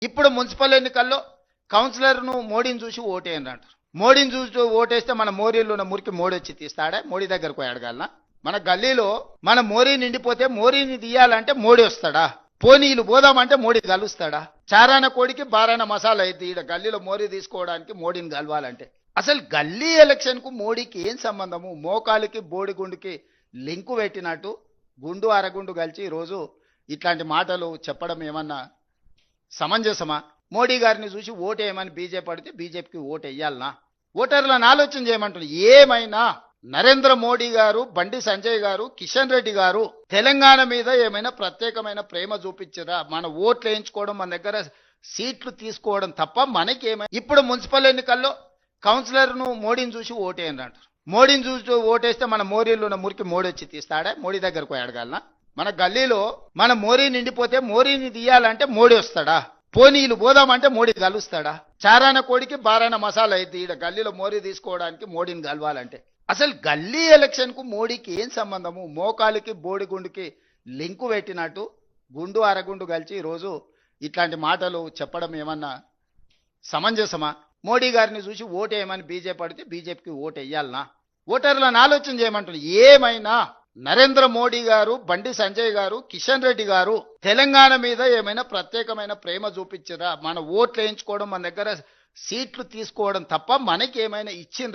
ఇప్పుడు మున్సిపల్ ఎన్నికల్లో కౌన్సిలర్ను మోడీని చూసి ఓటేయండి అంటారు. మోడీని చూసి ఓటేస్తే మన మోరీలో ఉన్న మురికి మోడీ వచ్చి తీస్తాడా? మోడీ దగ్గరకు పోయి అడగాలనా? మన గల్లీలో మన మోరీ నిండిపోతే మోరీని తీయాలంటే మోడీ వస్తాడా? పోనీలు పోదామంటే మోడీ కలుస్తాడా? చారాన కోడికి బారాన మసాలా అయితే ఈడ గల్లీలో మోరీ తీసుకోవడానికి మోడీని కలవాలంటే అసలు గల్లీ ఎలక్షన్ కు మోడీకి ఏం సంబంధము? మోకాలికి బోడిగుండుకి లింకు పెట్టినట్టు గుండు అరగుండు కలిసి రోజు ఇట్లాంటి మాటలు చెప్పడం ఏమన్నా సమంజసమా? మోడీ గారిని చూసి ఓటేయమని బీజేపీ అడిగితే బీజేపీకి ఓటు వేయాలనా? ఓటర్లను ఆలోచన చేయమంటున్నారు. ఏమైనా నరేంద్ర మోడీ గారు, బండి సంజయ్ గారు, కిషన్ రెడ్డి గారు తెలంగాణ మీద ఏమైనా ప్రత్యేకమైన ప్రేమ చూపించారా? మన ఓట్లు వేయించుకోవడం, మన దగ్గర సీట్లు తీసుకోవడం తప్ప మనకి ఏమైనా? ఇప్పుడు మున్సిపల్ ఎన్నికల్లో కౌన్సిలర్ను మోడీని చూసి ఓటేయండి అంటారు. మోడీని చూసి ఓటేస్తే మన మోరీలో ఉన్న మురికి మోడీ వచ్చి తీస్తాడా? మోడీ దగ్గరకు పోయి అడగాలనా? మన గల్లీలో మన మోరీ నిండిపోతే మోరీని తీయాలంటే మోడీ వస్తాడా? పోనీలు పోదామంటే మోడీ కలుస్తాడా? చారాన కోడికి బారాన మసాలా అయితే ఈడ గల్లీలో మోరీ తీసుకోవడానికి మోడీని కలవాలంటే అసలు గల్లీ ఎలక్షన్ కు మోడీకి ఏం సంబంధము? మోకాలికి బోడిగుండుకి లింకు పెట్టినట్టు గుండు అరగుండు కలిసి రోజు ఇట్లాంటి మాటలు చెప్పడం ఏమన్నా సమంజసమా? మోడీ గారిని చూసి ఓటేయమని బీజేపీ అడిగితే బీజేపీకి ఓటు వేయాలనా? ఓటర్లను ఆలోచన చేయమంటున్నారు. ఏమైనా నరేంద్ర మోడీ గారు, బండి సంజయ్ గారు, కిషన్ రెడ్డి గారు తెలంగాణ మీద ఏమైనా ప్రత్యేకమైన ప్రేమ చూపించారా? మన ఓట్లు వేయించుకోవడం, మన దగ్గర సీట్లు తీసుకోవడం తప్ప మనకి ఏమైనా ఇచ్చిండ్రా?